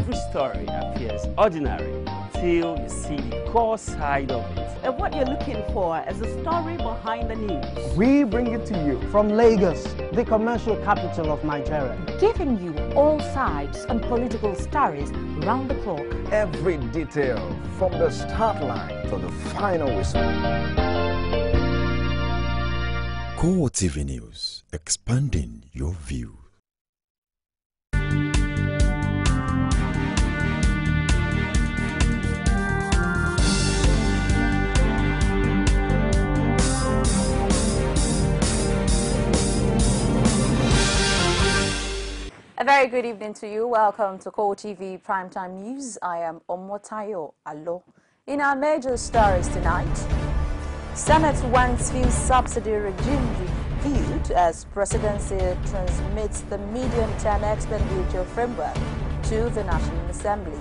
Every story appears ordinary till you see the core side of it. And what you're looking for is the story behind the news. We bring it to you from Lagos, the commercial capital of Nigeria. Giving you all sides and political stories round the clock. Every detail from the start line to the final whistle. CoreTV News, expanding your view. A very good evening to you. Welcome to CoreTV Primetime News. I am Omotayo Alo. In our major stories tonight, Senate wants fuel subsidy regime reviewed as presidency transmits the medium-term expenditure framework to the National Assembly.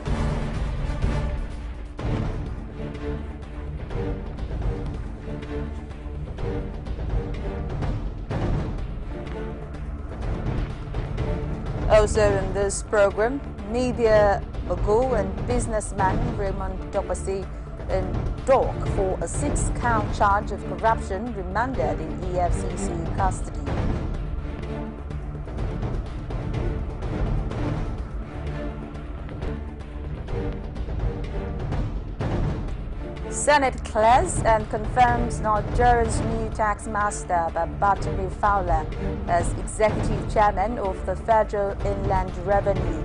Also in this program, media mogul and businessman Raymond Dokpasi in dock for a 6-count charge of corruption remanded in EFCC custody. Senate clears and confirms Nigeria's new tax master Babatunde Fowler as executive chairman of the Federal Inland Revenue.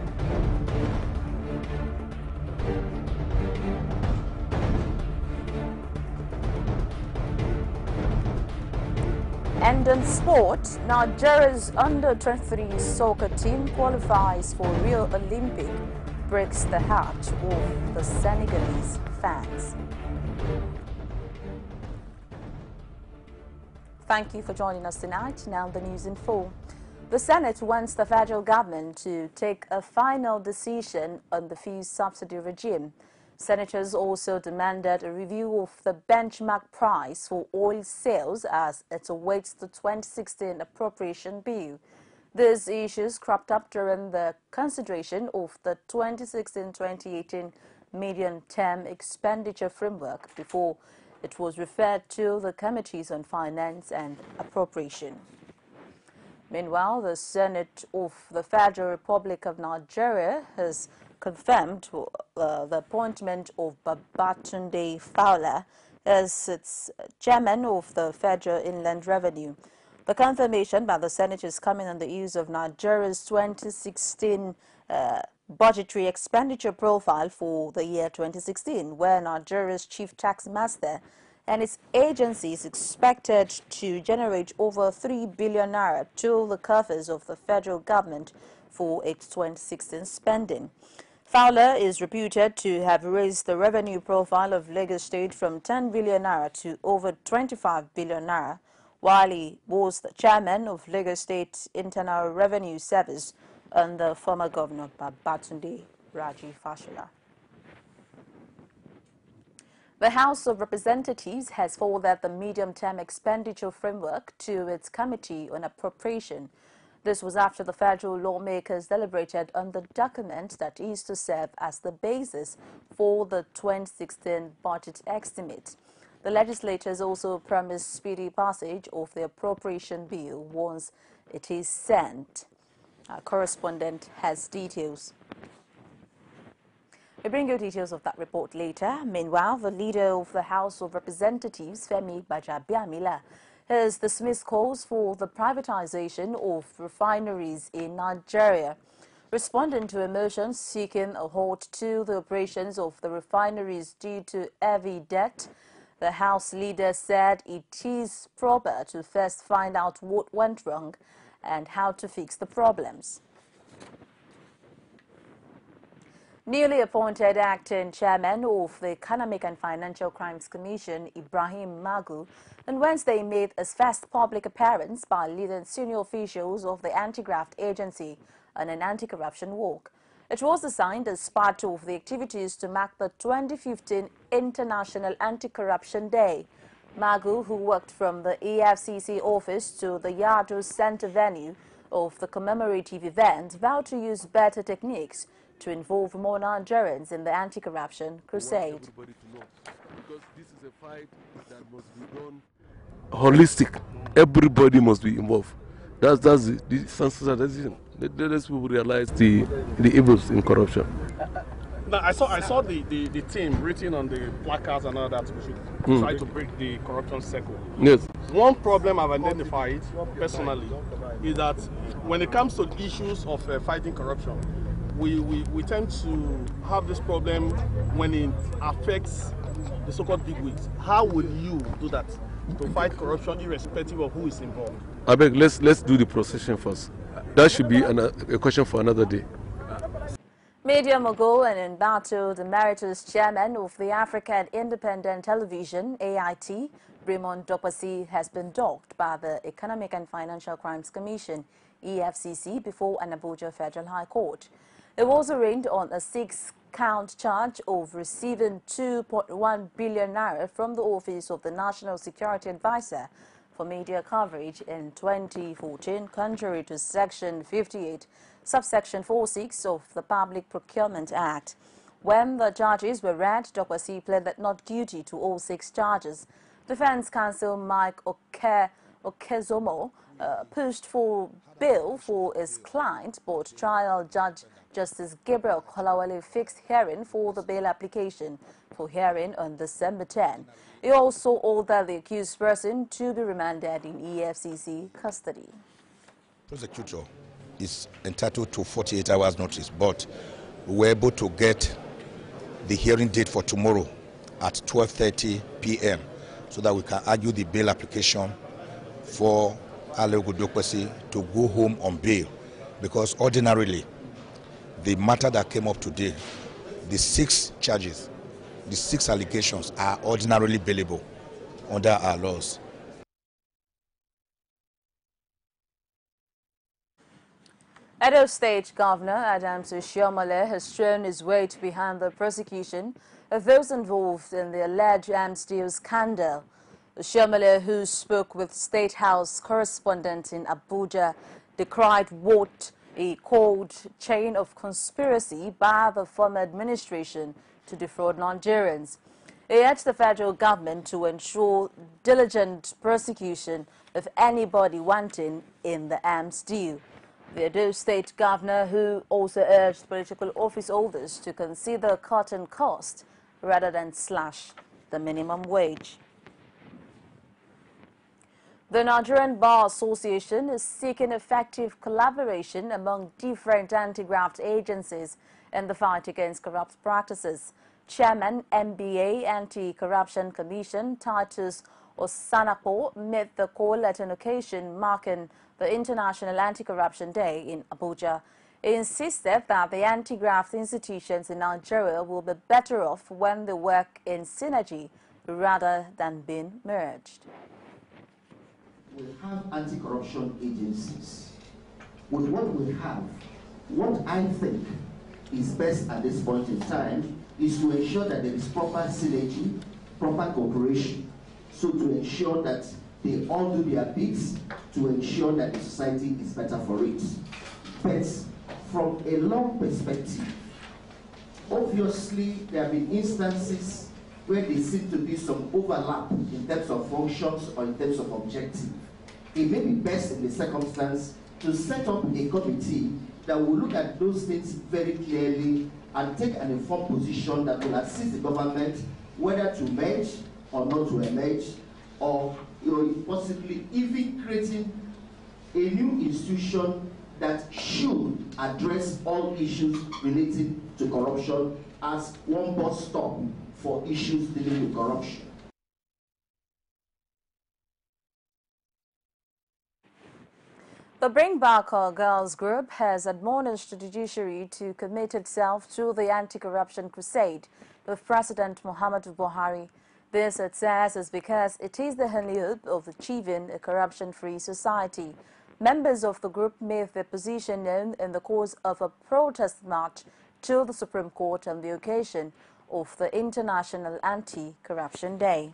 And in sport, Nigeria's under-23 soccer team qualifies for Rio Olympic, breaks the heart of the Senegalese fans. Thank you for joining us tonight. Now the news in full. The Senate wants the federal government to take a final decision on the fuel subsidy regime. Senators also demanded a review of the benchmark price for oil sales as it awaits the 2016 appropriation bill. These issues cropped up during the consideration of the 2016-2018 medium-term expenditure framework before it was referred to the Committees on Finance and Appropriation. Meanwhile, the Senate of the Federal Republic of Nigeria has confirmed the appointment of Babatunde Fowler as its chairman of the Federal Inland Revenue. The confirmation by the Senate is coming on the eve of Nigeria's 2016 budgetary expenditure profile for the year 2016, where Nigeria's chief tax master and its agency is expected to generate over 3 billion naira to the coffers of the federal government for its 2016 spending. Fowler is reputed to have raised the revenue profile of Lagos State from 10 billion naira to over 25 billion naira, while he was the chairman of Lagos State Internal Revenue Service under former Governor Babatunde Raji Fashola. The House of Representatives has forwarded the medium-term expenditure framework to its Committee on Appropriation. This was after the federal lawmakers deliberated on the document that is to serve as the basis for the 2016 budget estimate. The legislators also promised speedy passage of the appropriation bill once it is sent. Our correspondent has details. We bring you details of that report later. Meanwhile, the leader of the House of Representatives, Femi Gbajabiamila, has dismissed calls for the privatization of refineries in Nigeria. Responding to a motion seeking a halt to the operations of the refineries due to heavy debt, the House leader said it is proper to first find out what went wrong and how to fix the problems. Newly appointed acting chairman of the Economic and Financial Crimes Commission, Ibrahim Magu, on Wednesday made his first public appearance by leading senior officials of the anti-graft agency on an anti-corruption walk. It was designed as part of the activities to mark the 2015 International Anti-Corruption Day. Magu, who worked from the EFCC office to the Yadu Center venue of the commemorative event vowed to use better techniques to involve more Nigerians in the anti-corruption crusade. Everybody to know, because this is a fight that must be done holistic. Everybody must be involved. That's the sensitization. Let people realize the evils in corruption. Now, I saw the theme written on the placards and all that. We should try to break the corruption circle. Yes. One problem I've identified personally is that when it comes to issues of fighting corruption, we tend to have this problem when it affects the so-called bigwigs. How will you do that to fight corruption irrespective of who is involved? I beg, let's do the procession first. That should be a question for another day. Media mogul and embattled emeritus chairman of the African Independent Television, AIT, Raymond Dokpesi, has been docked by the Economic and Financial Crimes Commission, EFCC, before an Abuja Federal High Court. It was arraigned on a 6-count charge of receiving 2.1 billion naira from the Office of the National Security Advisor for media coverage in 2014, contrary to Section 58, subsection 46 of the Public Procurement Act. When the charges were read, Dokpesi pleaded not guilty to all 6 charges. Defense counsel Mike Okezomo pushed for bail for his client, but trial judge Justice Gabriel Kolawole fixed hearing for the bail application for hearing on December 10. He also ordered the accused person to be remanded in EFCC custody. Prosecutor is entitled to 48 hours notice, but we were able to get the hearing date for tomorrow at 12:30 p.m. so that we can argue the bail application for Aleogu Dokpesi to go home on bail, because ordinarily the matter that came up today, the 6 charges, the 6 allegations are ordinarily bailable under our laws. Edo State Governor Adams Oshiomhole has thrown his weight behind the prosecution of those involved in the alleged arms deal scandal. Oshiomhole, who spoke with State House correspondents in Abuja, decried what he called chain of conspiracy by the former administration to defraud Nigerians. He urged the federal government to ensure diligent prosecution of anybody wanting in the arms deal. The Edo State Governor, who also urged political office holders to consider cutting costs rather than slash the minimum wage. The Nigerian Bar Association is seeking effective collaboration among different anti-graft agencies in the fight against corrupt practices. Chairman, NBA Anti-Corruption Commission Titus Osanapo made the call at an occasion marking the International Anti-Corruption Day in Abuja. He insisted that the anti-graft institutions in Nigeria will be better off when they work in synergy rather than being merged. We have anti-corruption agencies. With what we have, what I think is best at this point in time is to ensure that there is proper synergy, proper cooperation, so to ensure that they all do their bits to ensure that the society is better for it. But from a long perspective, obviously there have been instances where there seem to be some overlap in terms of functions or in terms of objective. It may be best in the circumstance to set up a committee that will look at those things very clearly and take an informed position that will assist the government whether to merge or not to emerge, or possibly even creating a new institution that should address all issues related to corruption as one bus stop for issues dealing with corruption. The Bring Back Our Girls group has admonished the judiciary to commit itself to the anti-corruption crusade with President Muhammadu Buhari. This, it says, is because it is the only hope of achieving a corruption-free society. Members of the group made their position known in the course of a protest march to the Supreme Court on the occasion of the International Anti-Corruption Day.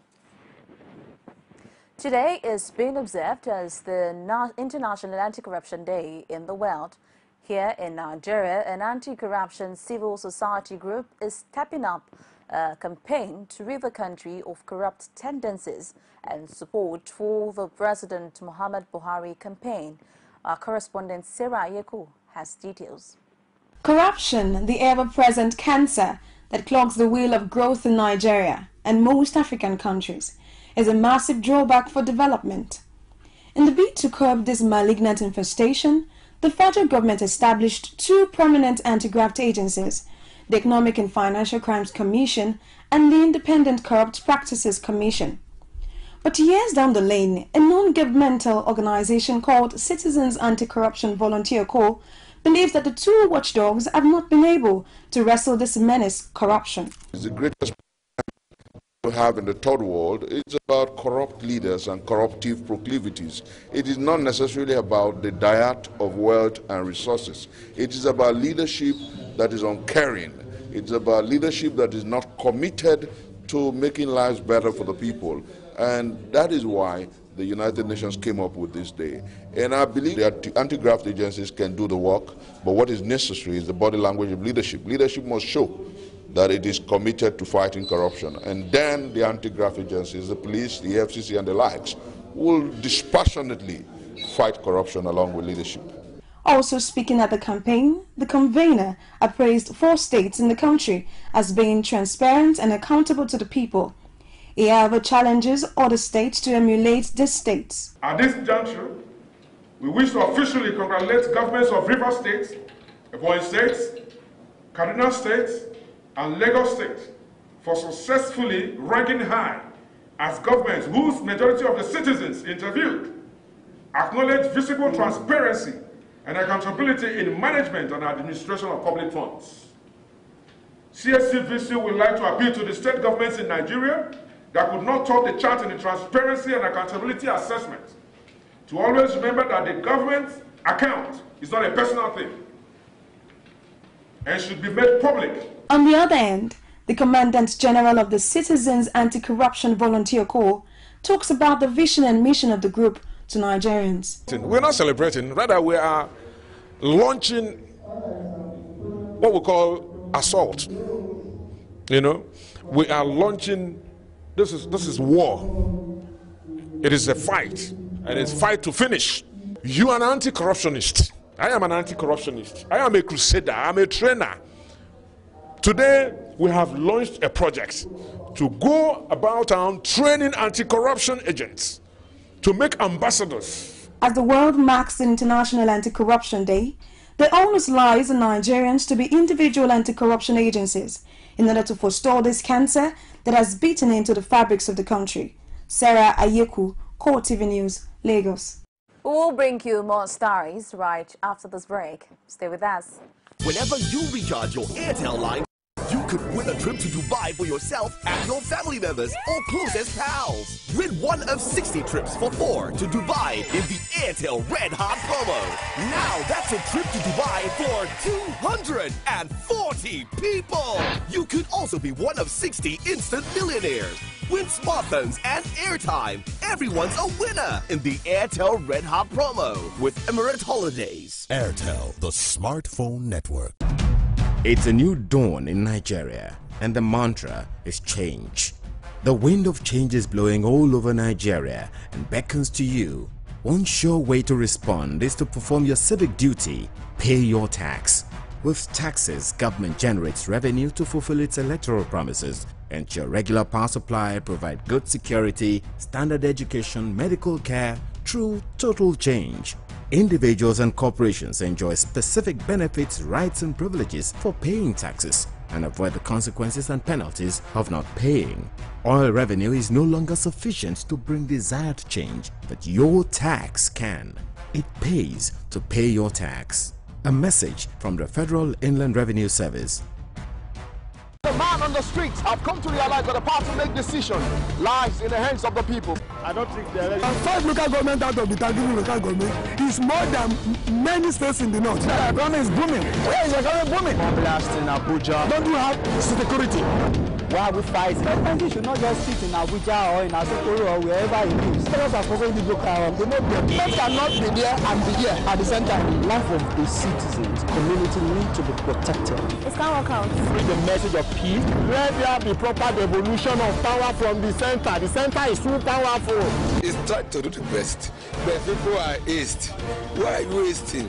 Today is being observed as the International Anti-Corruption Day in the world. Here in Nigeria, an anti-corruption civil society group is stepping up a campaign to rid the country of corrupt tendencies and support for the President Muhammad Buhari campaign. Our correspondent Sarah Yeku has details. Corruption, the ever-present cancer that clogs the wheel of growth in Nigeria and most African countries, is a massive drawback for development. In the bid to curb this malignant infestation, the federal government established two prominent anti-graft agencies, the Economic and Financial Crimes Commission and the Independent Corrupt Practices Commission. But years down the lane, a non-governmental organization called Citizens Anti-Corruption Volunteer Corps believes that the two watchdogs have not been able to wrestle this menace, corruption. It's the greatest we have in the third world. It's about corrupt leaders and corruptive proclivities. It is not necessarily about the diet of wealth and resources. It is about leadership that is uncaring. It's about leadership that is not committed to making lives better for the people. And that is why the United Nations came up with this day. And I believe that anti-graft agencies can do the work, but what is necessary is the body language of leadership. Leadership must show that it is committed to fighting corruption. And then the anti-graft agencies, the police, the FCC and the likes, will dispassionately fight corruption along with leadership. Also speaking at the campaign, the convener appraised 4 states in the country as being transparent and accountable to the people. He however challenges other states to emulate these states. At this juncture, we wish to officially congratulate governments of River State, Ebonyi State, Kaduna State, and Lagos State for successfully ranking high as governments whose majority of the citizens interviewed acknowledge visible transparency and accountability in management and administration of public funds. CSCVC would like to appeal to the state governments in Nigeria that could not top the chart in the transparency and accountability assessment to always remember that the government account is not a personal thing and should be made public. On the other hand, the Commandant General of the Citizens Anti-Corruption Volunteer Corps talks about the vision and mission of the group to Nigerians. We're not celebrating, rather we are launching what we call assault. You know, we are launching, this is war. It is a fight, and it's fight to finish. You are an anti-corruptionist. I am an anti-corruptionist. I am a crusader. I'm a trainer. Today, we have launched a project to go about town training anti-corruption agents to make ambassadors. As the world marks the International Anti-Corruption Day, the onus lies on Nigerians to be individual anti-corruption agencies in order to forestall this cancer that has beaten into the fabrics of the country. Sarah Ayeku, CoreTV News, Lagos. We will bring you more stories right after this break. Stay with us. Whenever you recharge your Airtel line, you could win a trip to Dubai for yourself and your family members or closest pals. Win one of 60 trips for 4 to Dubai in the Airtel Red Hot promo. Now that's a trip to Dubai for 240 people. You could also be one of 60 instant millionaires. Win smartphones and airtime. Everyone's a winner in the Airtel Red Hot promo with Emirates Holidays. Airtel, the smartphone network. It's a new dawn in Nigeria, and the mantra is change. The wind of change is blowing all over Nigeria and beckons to you. One sure way to respond is to perform your civic duty, pay your tax. With taxes, government generates revenue to fulfill its electoral promises, ensure regular power supply, provide good security, standard education, medical care, through total change. Individuals and corporations enjoy specific benefits, rights and privileges for paying taxes and avoid the consequences and penalties of not paying. Oil revenue is no longer sufficient to bring desired change, but your tax can. It pays to pay your tax. A message from the Federal Inland Revenue Service. The man on the streets have come to realize that the power to make decisions lies in the hands of the people. I don't think the election... 5 local government out of the 30 local government is more than many states in the north. The economy is booming. Where is the economy booming? Blast in Abuja. Don't you have security? Why are we fighting? President should not just sit in Abuja or in Asokoro or wherever he lives. Those are supposed to go around. They know them cannot be there and be here at the same time. The life of the citizens, community need to be protected. It can't work out. Bring the message of peace. Let there be proper devolution of power from the center. The center is too powerful. He's trying to do the best, but people are hasty. Why are you hasting?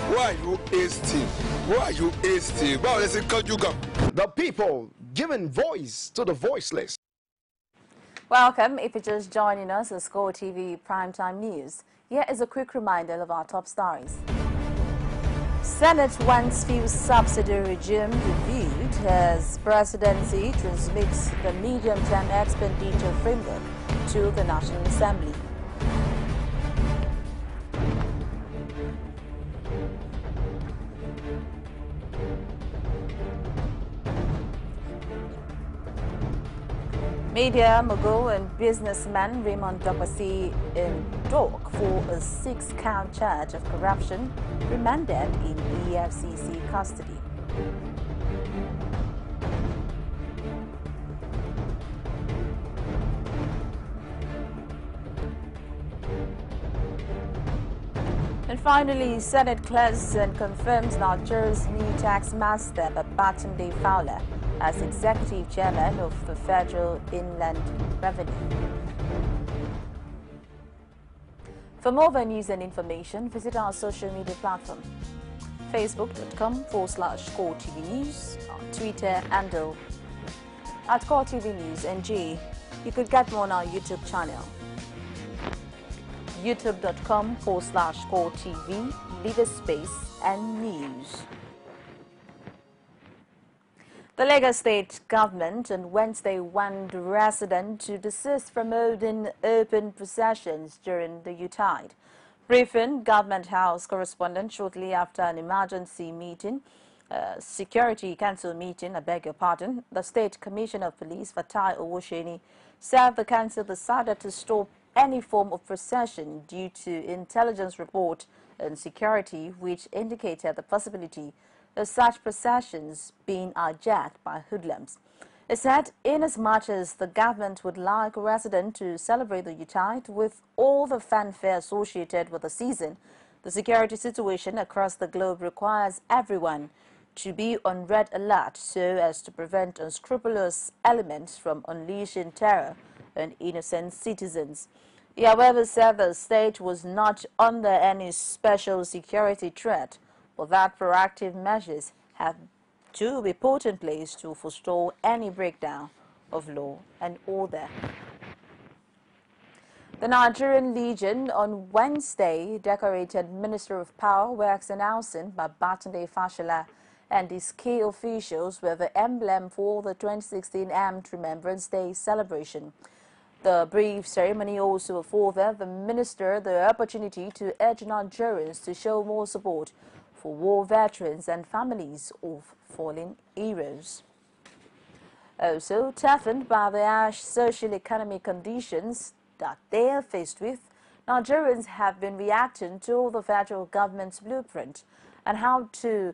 Why are you hasting? Why are you hasting? The people giving voice to the voiceless. Welcome. If you're just joining us, it's CoreTV Primetime News. Here is a quick reminder of our top stories. Senate wants fuel subsidy regime reviewed as presidency transmits the medium-term expenditure framework to the National Assembly. Media mogul and businessman Raymond Dokwasi in dock for a 6-count charge of corruption, remanded in EFCC custody. And finally, Senate clears and confirms Nigeria's new tax master, Babatunde Fowler, as executive chairman of the Federal Inland Revenue. For more news and information, visit our social media platform, facebook.com/CoreTV News, Twitter handle @CoreTV News NG. You could get more on our YouTube channel, youtube.com/CoreTV, leave a space and news. The Lagos State government on Wednesday warned residents to desist from holding open processions during the Yuletide. Briefing Government House correspondent shortly after an emergency meeting, Security Council meeting, the State Commissioner of Police, Fatai Owosheni, said the council decided to stop any form of procession due to intelligence report and security, which indicated the possibility of such processions being hijacked by hoodlums. It said, inasmuch as the government would like residents to celebrate the Yuletide with all the fanfare associated with the season, the security situation across the globe requires everyone to be on red alert so as to prevent unscrupulous elements from unleashing terror on innocent citizens. He, however, said the state was not under any special security threat, but that proactive measures have to be put in place to forestall any breakdown of law and order. The Nigerian Legion on Wednesday decorated Minister of Power, Works and Housing Babatunde Fashola and his key officials with the emblem for the 2016 Armed Remembrance Day celebration. The brief ceremony also afforded the minister the opportunity to urge Nigerians to show more support for war veterans and families of fallen heroes. Also, toughened by the harsh social-economic conditions that they are faced with, Nigerians have been reacting to the federal government's blueprint and how to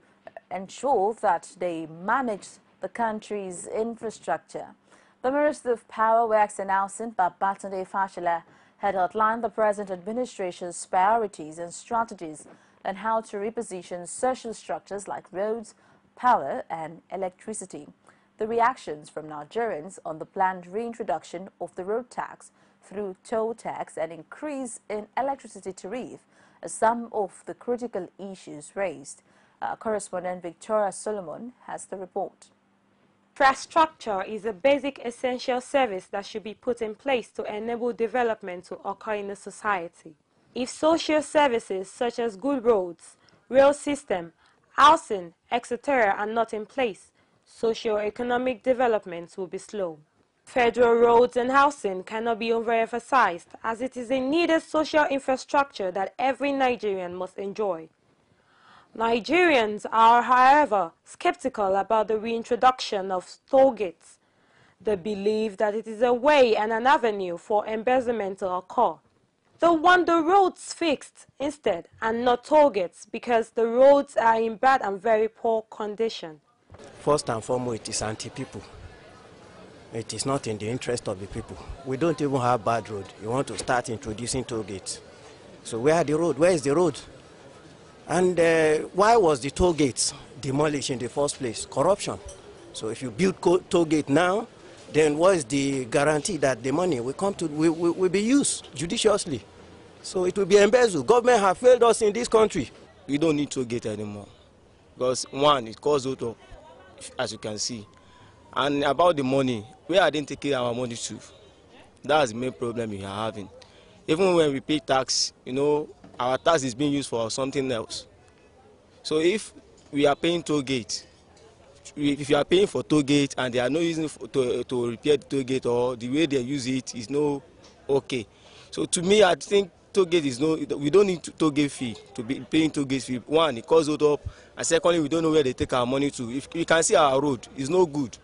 ensure that they manage the country's infrastructure. The Minister of Power, Works and Housing, Babatunde Fashola, had outlined the present administration's priorities and strategies and how to reposition social structures like roads, power and electricity. The reactions from Nigerians on the planned reintroduction of the road tax through toll tax and increase in electricity tariff are some of the critical issues raised. Correspondent Victoria Solomon has the report. Infrastructure is a basic essential service that should be put in place to enable development to occur in a society. If social services such as good roads, rail system, housing, etc. are not in place, socio-economic development will be slow. Federal roads and housing cannot be overemphasized as it is a needed social infrastructure that every Nigerian must enjoy. Nigerians are, however, skeptical about the reintroduction of toll gates. They believe that it is a way and an avenue for embezzlement to occur. They want the roads fixed instead and not toll gates because the roads are in bad and very poor condition. First and foremost, it is anti-people. It is not in the interest of the people. We don't even have bad road. You want to start introducing toll gates. So where are the road? Where is the road? And why was the toll gates demolished in the first place? Corruption. So if you build toll gate now, then what is the guarantee that the money will be used judiciously? So it will be embezzled. Government have failed us in this country. We don't need toll gate anymore. Because one, it costs out of, as you can see. And about the money, where are they taking our money to? That's the main problem we are having. Even when we pay tax, you know, our tax is being used for something else. So if we are paying toll gate, if you are paying for toll gate and they are not using it to repair the toll gate, or the way they use it is no okay. So to me, I think toll gate is no. We don't need toll gate fee to be paying toll gate fee. One, it costs it up, and secondly, we don't know where they take our money to. If you can see our road, it's no good.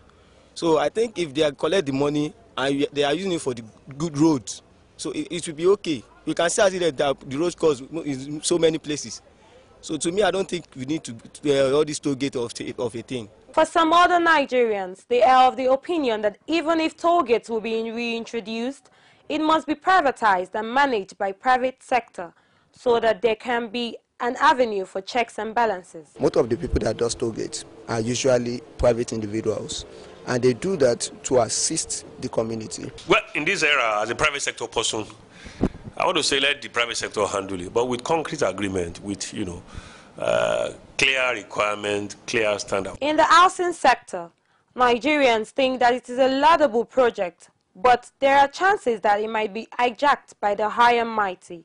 So I think if they collect the money and they are using it for the good roads, so it will be okay. We can see that the road costs in so many places. So to me, I don't think we need to all this toll gate of a thing. For some other Nigerians, they are of the opinion that even if toll gates will be reintroduced, it must be privatized and managed by private sector so that there can be an avenue for checks and balances. Most of the people that do toll gates are usually private individuals, and they do that to assist the community. Well, in this era, as a private sector person, I want to say let the private sector handle it, but with concrete agreement, with, you know, clear requirement, clear standard. In the housing sector, Nigerians think that it is a laudable project, but there are chances that it might be hijacked by the high and mighty,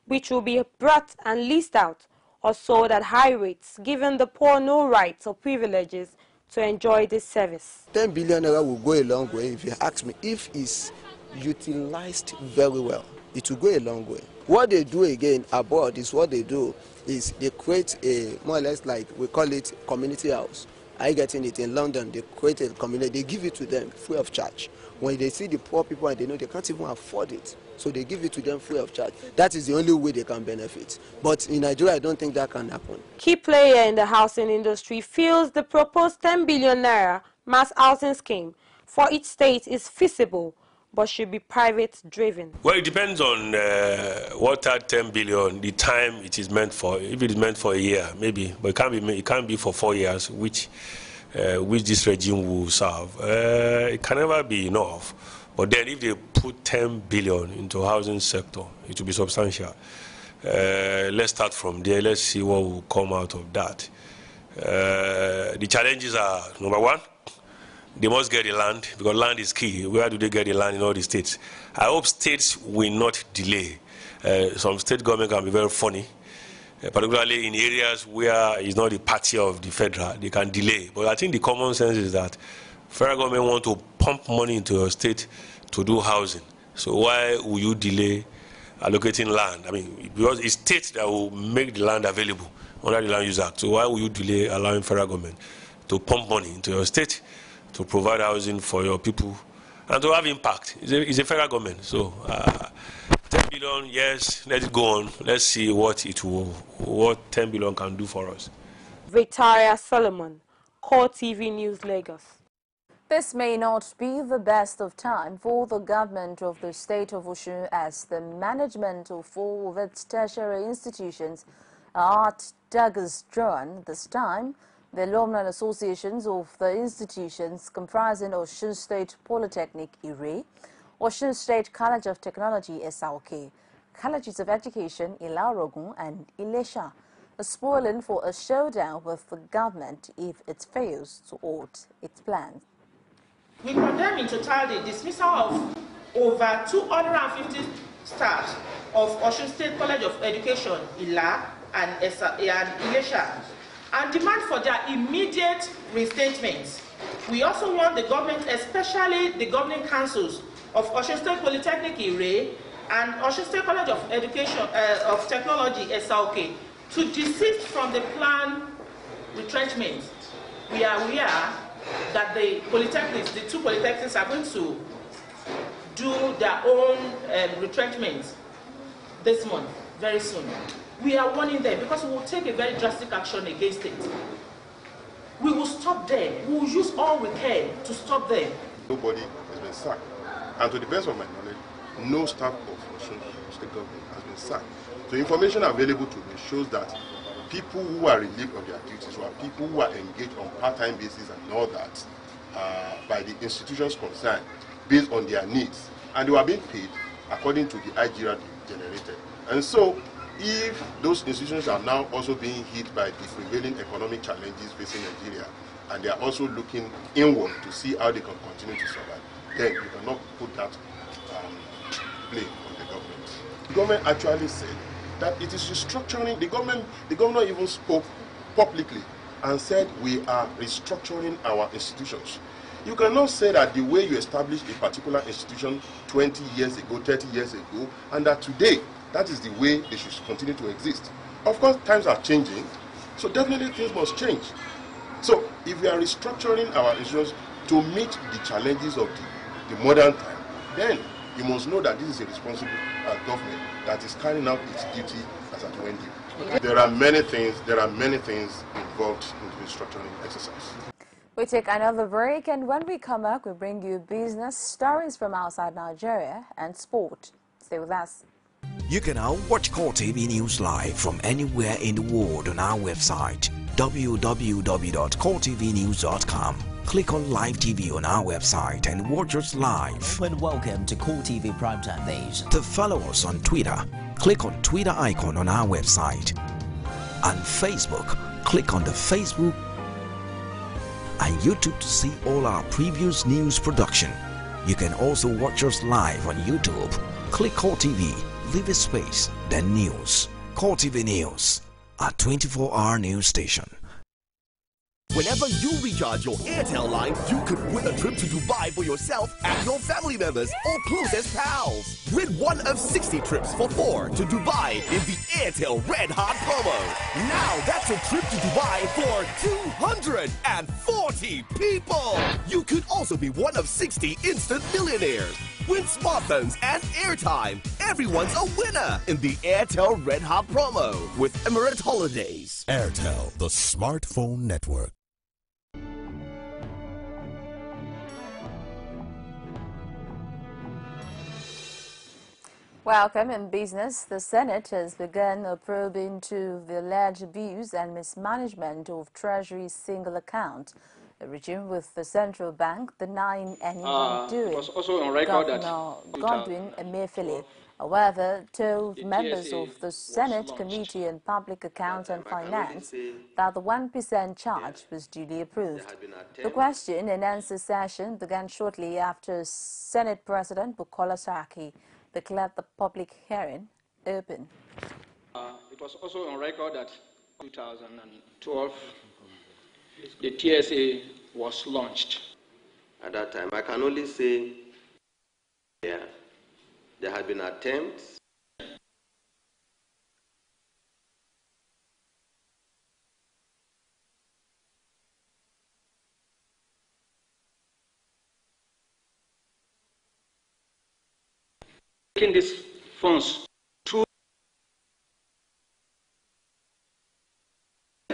which will be brought and leased out or sold at high rates, giving the poor no rights or privileges to enjoy this service. 10 billion naira will go a long way. If you ask me, if it's utilized very well, it will go a long way. What they do again abroad is what they do is they create a more or less like we call it community house. I getting it in London, they create a community, they give it to them free of charge. When they see the poor people and they know they can't even afford it, so they give it to them free of charge. That is the only way they can benefit. But in Nigeria, I don't think that can happen. Key player in the housing industry feels the proposed 10 billion naira mass housing scheme for each state is feasible, but should be private driven. Well, it depends on what that 10 billion, the time it is meant for. If it is meant for a year, maybe, but it can't be for 4 years, which this regime will serve. It can never be enough. But then if they put 10 billion into housing sector, it will be substantial. Let's start from there. Let's see what will come out of that. The challenges are, number one, they must get the land, because land is key. Where do they get the land in all the states? I hope states will not delay. Some state government can be very funny, particularly in areas where it's not the party of the federal. They can delay. But I think the common sense is that federal government want to pump money into your state to do housing. So why will you delay allocating land? I mean, because it's state that will make the land available under the Land Use Act. So why will you delay allowing federal government to pump money into your state to provide housing for your people and to have impact? It's a federal government. So 10 billion, yes, let it go on. Let's see what 10 billion can do for us. Victoria Solomon, CoreTV News, Lagos. This may not be the best of time for the government of the state of Osun, as the management of all of its tertiary institutions are at daggers drawn. This time, the alumni associations of the institutions comprising Osun State Polytechnic Ire, Osun State College of Technology SRK, Colleges of Education Ilarogun and Ilesha are spoiling for a showdown with the government if it fails to halt its plans. We condemn in totality the dismissal of over 250 staff of Osun State College of Education, Ila and Ilesha, and demand for their immediate reinstatement. We also want the government, especially the governing councils of Osun State Polytechnic Ire and Osun State College of Education of Technology SRK, to desist from the planned retrenchment. We are aware that the polytechnics, the two polytechnics, are going to do their own retrenchment this month, very soon. We are warning them because we will take a very drastic action against it. We will stop them. We will use all we can to stop them. Nobody has been sacked. And to the best of my knowledge, no staff of Osun State government has been sacked. The information available to me shows that people who are relieved of their duties, or people who are engaged on part-time basis and all that, by the institutions concerned, based on their needs, and they were being paid according to the IGR generated. And so, if those institutions are now also being hit by the prevailing economic challenges facing Nigeria, and they are also looking inward to see how they can continue to survive, then you cannot put that blame on the government. The government actually said that it is restructuring. The governor even spoke publicly and said we are restructuring our institutions. You cannot say that the way you established a particular institution 20 years ago, 30 years ago, and that today, that is the way they should continue to exist. Of course, times are changing, so definitely things must change. So, if we are restructuring our institutions to meet the challenges of the modern time, then you must know that this is a responsible government that is carrying out its duty as at when due. There are many things involved in the restructuring exercise. We take another break, and when we come back, we bring you business stories from outside Nigeria and sport. Stay with us. You can now watch CoreTV News live from anywhere in the world on our website, www.coretvnews.com. Click on Live TV on our website and watch us live. And welcome to CoreTV Primetime Days. To follow us on Twitter, click on Twitter icon on our website. On Facebook, click on the Facebook and YouTube to see all our previous news production. You can also watch us live on YouTube. Click CoreTV, leave a space, then News. CoreTV News, our 24-hour news station. Whenever you recharge your Airtel line, you could win a trip to Dubai for yourself and your family members or closest pals. Win one of 60 trips for 4 to Dubai in the Airtel Red Hot promo. Now that's a trip to Dubai for 240 people. You could also be one of 60 instant millionaires. Win smartphones and airtime. Everyone's a winner in the Airtel Red Hot promo with Emirates Holidays. Airtel, the smartphone network. Welcome in business. The Senate has begun a probe into the alleged abuse and mismanagement of Treasury's single account, a regime with the central bank denying any wrongdoing. Was also on record Governor Godwin Emefiele, however, told members of the Senate Committee on Public Accounts and Finance that the 1% charge was duly approved. The question and answer session began shortly after Senate President Bukola Saraki declared the public hearing open. It was also on record that 2012, the TSA was launched. At that time, I can only say, there had been attempts taking these funds through.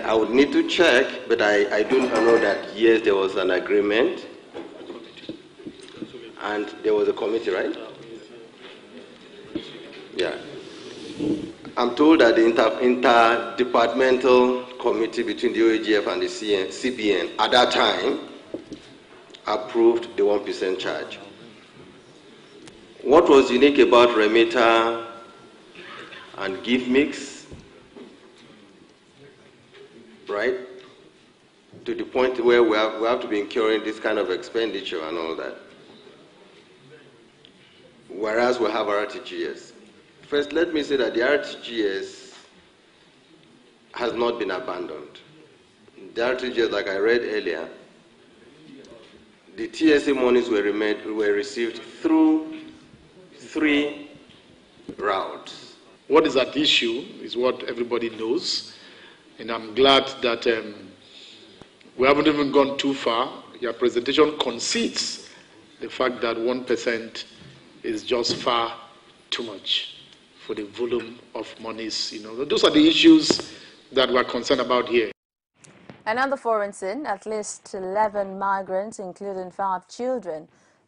I would need to check, but I do know that yes, there was an agreement and there was a committee, right? Yeah. I'm told that the interdepartmental committee between the OAGF and the CBN at that time approved the 1% charge. What was unique about remitter and give mix, right, to the point where we have to be incurring this kind of expenditure and all that, whereas we have RTGS. First, let me say that the RTGS has not been abandoned. The RTGS, like I read earlier, the TSA monies were received through 3 routes. What is at issue is what everybody knows, and I'm glad that we haven't even gone too far. Your presentation concedes the fact that 1% is just far too much for the volume of monies. You know, those are the issues that we're concerned about here. Another foreign scene, at least 11 migrants, including 5 children,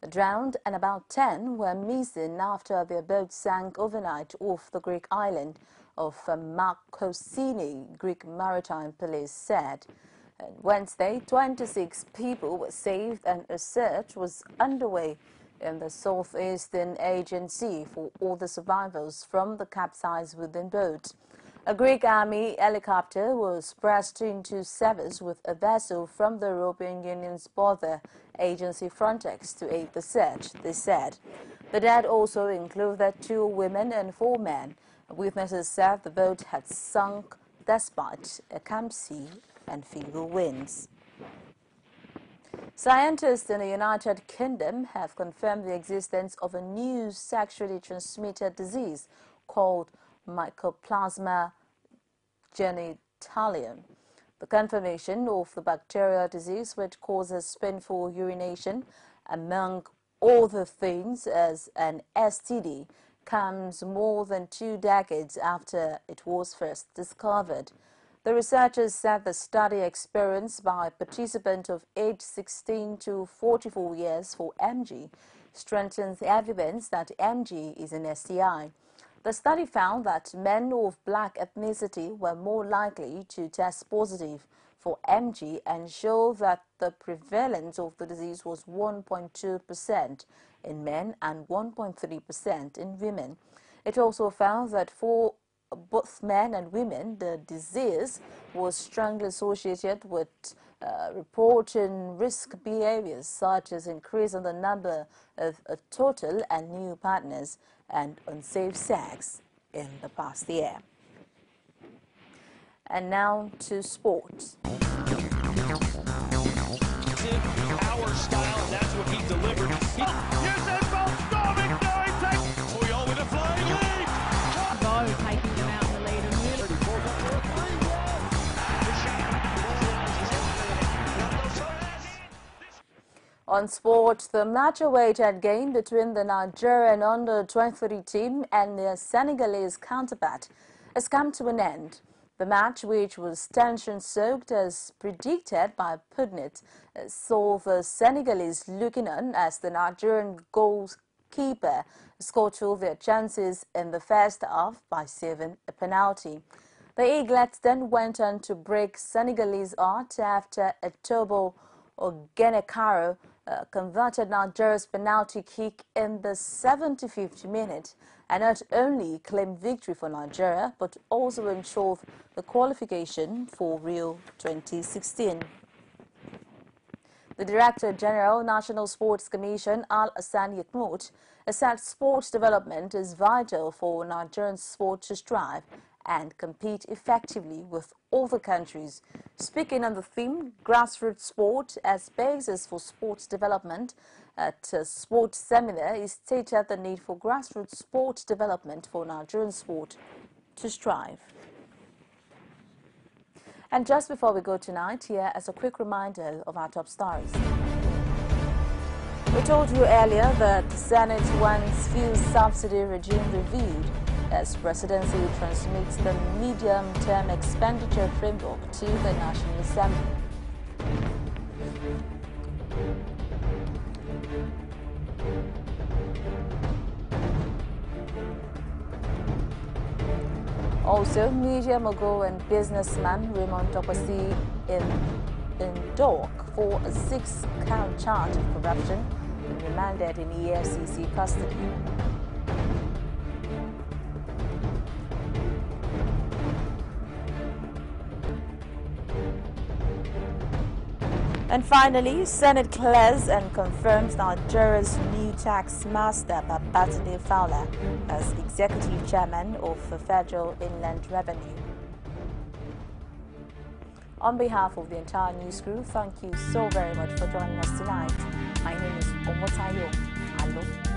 drowned and about 10 were missing after their boat sank overnight off the Greek island of Markosini, Greek Maritime Police said. On Wednesday, 26 people were saved and a search was underway in the southeastern Aegean Sea for all the survivors from the capsized wooden boat. A Greek army helicopter was pressed into service with a vessel from the European Union's border agency Frontex to aid the search, they said. The dead also included 2 women and 4 men. Witnesses said the boat had sunk despite a calm sea and feeble winds. Scientists in the United Kingdom have confirmed the existence of a new sexually transmitted disease called Mycoplasma genitalium. The confirmation of the bacterial disease, which causes painful urination, among other things as an STD, comes more than 2 decades after it was first discovered. The researchers said the study experienced by participants of age 16 to 44 years for MG strengthens evidence that MG is an STI. The study found that men of black ethnicity were more likely to test positive for MG and showed that the prevalence of the disease was 1.2% in men and 1.3% in women. It also found that for both men and women, the disease was strongly associated with reporting risk behaviors such as increase in the number of total and new partners and unsafe sex in the past year. And now to sports. Our style, that's what he delivered. Usain Bolt storming, no, he takes Puyol with a flying lead. Bo taking them out in the lead. On sport, the match-awaited game between the Nigerian under-23 team and their Senegalese counterpart has come to an end. The match, which was tension-soaked as predicted by Pundit, saw the Senegalese looking on as the Nigerian goalkeeper scored all their chances in the first half by saving a penalty. The Eaglets then went on to break Senegalese heart after a Tobo Ogenekaro converted Nigeria's penalty kick in the 75th minute and not only claimed victory for Nigeria but also ensured the qualification for Rio 2016. The Director General, National Sports Commission, Al-Hassan Yatmout, said sports development is vital for Nigerian sport to strive and compete effectively with other countries. Speaking on the theme, grassroots sport as basis for sports development at a sports seminar, he stated the need for grassroots sport development for Nigerian sport to strive. And just before we go tonight, here is a quick reminder of our top stories. We told you earlier that the Senate wants fuel subsidy regime reviewed as presidency transmits the medium-term expenditure framework to the National Assembly. Also, media mogul and businessman Raymond Tokwasi in dock for a 6-count charge of corruption and remanded in EFCC custody. And finally, Senate clears and confirms Nigeria's new tax master, Babatunde Fowler, as executive chairman of the Federal Inland Revenue. On behalf of the entire news crew, thank you so very much for joining us tonight. My name is Omotayo Alo.